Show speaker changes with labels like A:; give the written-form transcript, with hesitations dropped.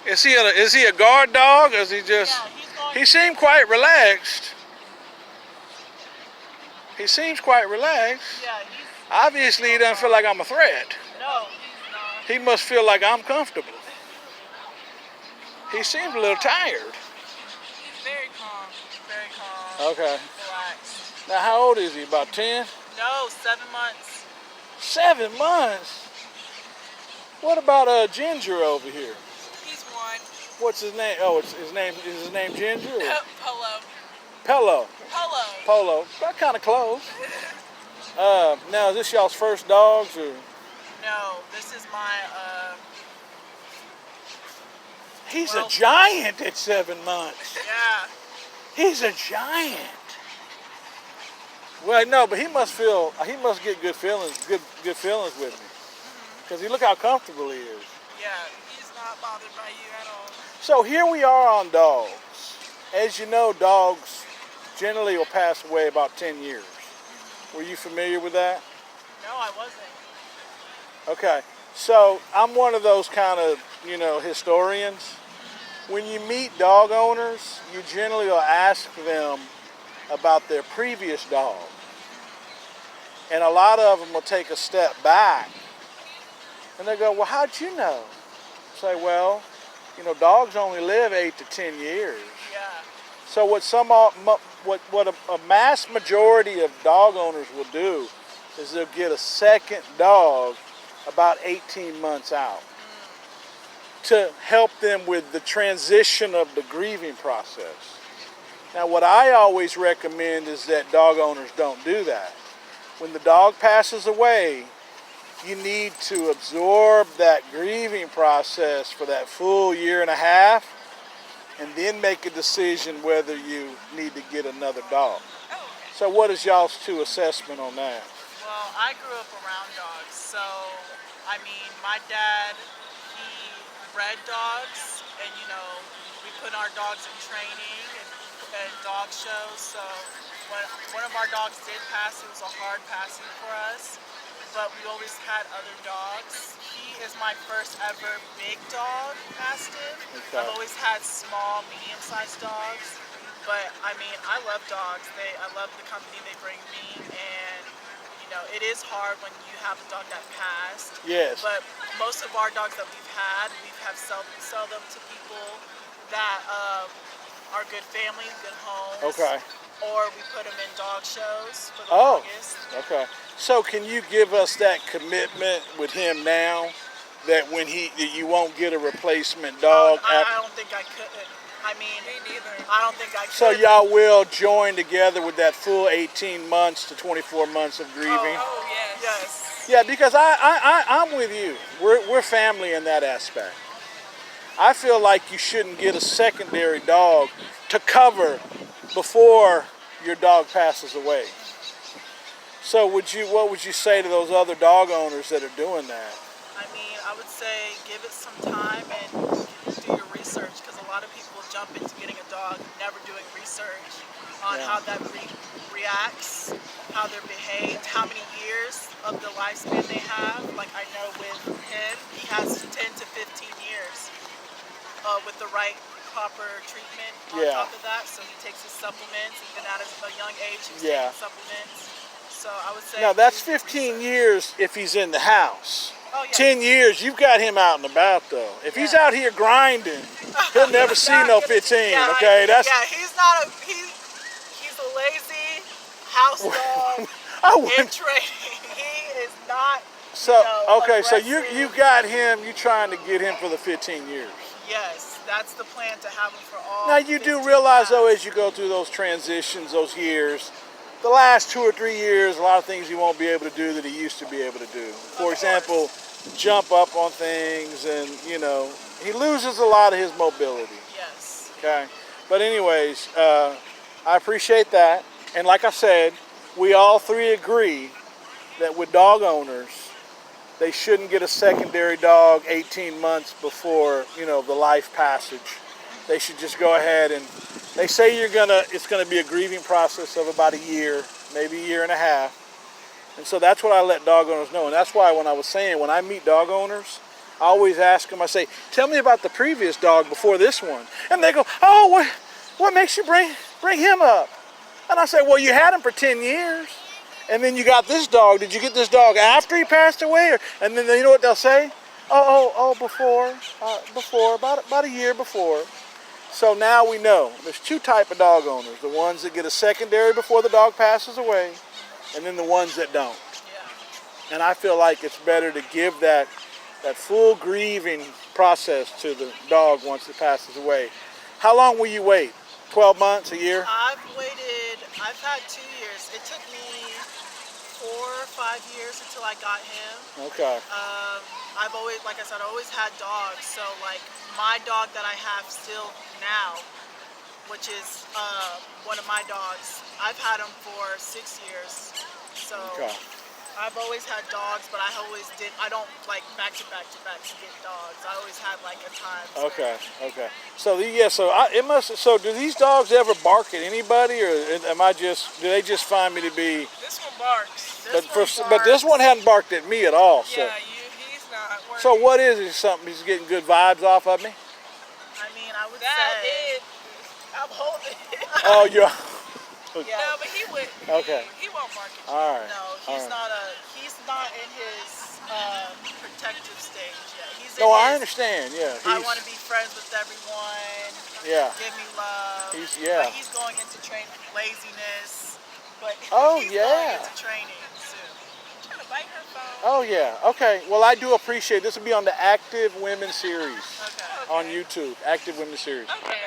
A: Is he a guard dog? Or is he just?
B: Yeah, he's going.
A: He seemed quite relaxed. He seems quite relaxed.
B: Yeah, he's.
A: Obviously, he doesn't feel like I'm a threat.
B: No, he's not.
A: He must feel like I'm comfortable. He seems a little tired.
B: He's very calm. Very calm.
A: Okay.
B: Relaxed.
A: Now, how old is he? About 10?
B: No, 7 months.
A: 7 months? What about Ginger over here?
B: He's one.
A: What's his name? Oh, it's his name. Is his name Ginger? Or?
B: Polo.
A: Polo.
B: Polo.
A: Polo. That kind of close. Now, is this y'all's first dogs or?
B: No, this is my
A: He's a giant at 7 months.
B: yeah.
A: He's a giant. Well, no, but he must get good feelings with me. Because look how comfortable he is.
B: Yeah, he's not bothered by you at all.
A: So here we are on dogs. As you know, dogs generally will pass away about 10 years. Were you familiar with that?
B: No, I wasn't.
A: Okay, so I'm one of those kind of, historians. When you meet dog owners, you generally will ask them about their previous dog. And a lot of them will take a step back and they go, well, how'd you know? Say, well, dogs only live 8 to 10 years.
B: Yeah.
A: So what a mass majority of dog owners will do is they'll get a second dog about 18 months out to help them with the transition of the grieving process. Now, what I always recommend is that dog owners don't do that. When the dog passes away, you need to absorb that grieving process for that full year and a half and then make a decision whether you need to get another dog.
B: Oh, okay.
A: So what is y'all's two assessment on that?
B: Well, I grew up around dogs, so my dad, he bred dogs, and we put our dogs in training and dog shows. So when one of our dogs did pass, it was a hard passing for us, but we always had other dogs. He is my first ever big dog mastiff.
A: Okay.
B: I've always had small, medium-sized dogs, but I love dogs. I love the company they bring me, and it is hard when you have a dog that passed.
A: Yes.
B: But most of our dogs that we have sell them to people that are good families, good homes.
A: Okay.
B: Or we put them in dog shows for the
A: Oh,
B: longest.
A: okay. So can you give us that commitment with him now that that you won't get a replacement dog?
B: I don't think I could. Me neither. I don't think I could.
A: So y'all will join together with that full 18 months to 24 months of grieving?
B: Oh yes. Yes.
A: Yeah, because I'm with you. We're family in that aspect. I feel like you shouldn't get a secondary dog to cover before your dog passes away. So what would you say to those other dog owners that are doing that?
B: I would say give it some time and do your research, because a lot of people jump into getting a dog never doing research on how that breed reacts, how they're behaved, how many years of the lifespan they have. Like I know with him, he has 10 to 15 years with the right proper treatment on top of that. So he takes his supplements, even at a young age he's taking supplements. So I would say...
A: Now that's 15 years if he's in the house.
B: Oh, yeah.
A: 10 years, you've got him out and about though. If he's out here grinding, he'll never see no 15, okay?
B: He's not he's a lazy house dog in training. He is not,
A: so
B: aggressive.
A: you got him, you trying to get him for the 15 years.
B: Yes, that's the plan, to have him for all.
A: Now you do realize though, as you go through those transitions, those years, the last 2 or 3 years, a lot of things you won't be able to do that he used to be able to do. For example, jump up on things, and he loses a lot of his mobility.
B: Yes.
A: Okay. But anyways, I appreciate that. And like I said, we all three agree that with dog owners, they shouldn't get a secondary dog 18 months before, the life passage. They should just go ahead and, they say it's gonna be a grieving process of about a year, maybe a year and a half. And so that's what I let dog owners know. And that's why when I was saying, when I meet dog owners, I always ask them, I say, tell me about the previous dog before this one. And they go, oh, what makes you bring him up? And I say, well, you had him for 10 years. And then you got this dog. Did you get this dog after he passed away? And then you know what they'll say? Before, about a year before. So now we know there's two types of dog owners. The ones that get a secondary before the dog passes away, and then the ones that don't.
B: Yeah.
A: And I feel like it's better to give that full grieving process to the dog once it passes away. How long will you wait? 12 months, a year?
B: I've had 2 years. It took me 4 or 5 years until I got him.
A: Okay.
B: I've always, like I said, I always had dogs. So like my dog that I have still now, which is one of my dogs, I've had him for 6 years. So
A: Okay.
B: I've always had dogs, but I don't like back to back to get dogs. I always had like a time.
A: Okay. So so do these dogs ever bark at anybody, or do they just find me to be?
C: This one barks.
A: But this one hadn't barked at me at all. So.
C: Yeah, he's not worried.
A: So what is it? Something he's getting good vibes off of me?
B: I mean, I would
C: That
B: say
C: is, I'm holding it.
A: Oh, you're.
B: yeah.
C: No, but he would.
A: Okay.
C: He won't bark at you.
A: All right.
B: No, he's not in his protective stage yet. He's in
A: No, I
B: his,
A: understand. Yeah.
B: I want to be friends with everyone.
A: Yeah.
B: Give me love.
A: Yeah.
B: But he's going into training laziness. But
A: Oh,
B: he's
A: yeah.
B: going into training soon.
C: Trying to bite her phone.
A: Oh yeah. Okay. Well, I do appreciate this. Will be on the Active Women series
B: Okay.
A: on YouTube. Active Women series.
C: Okay.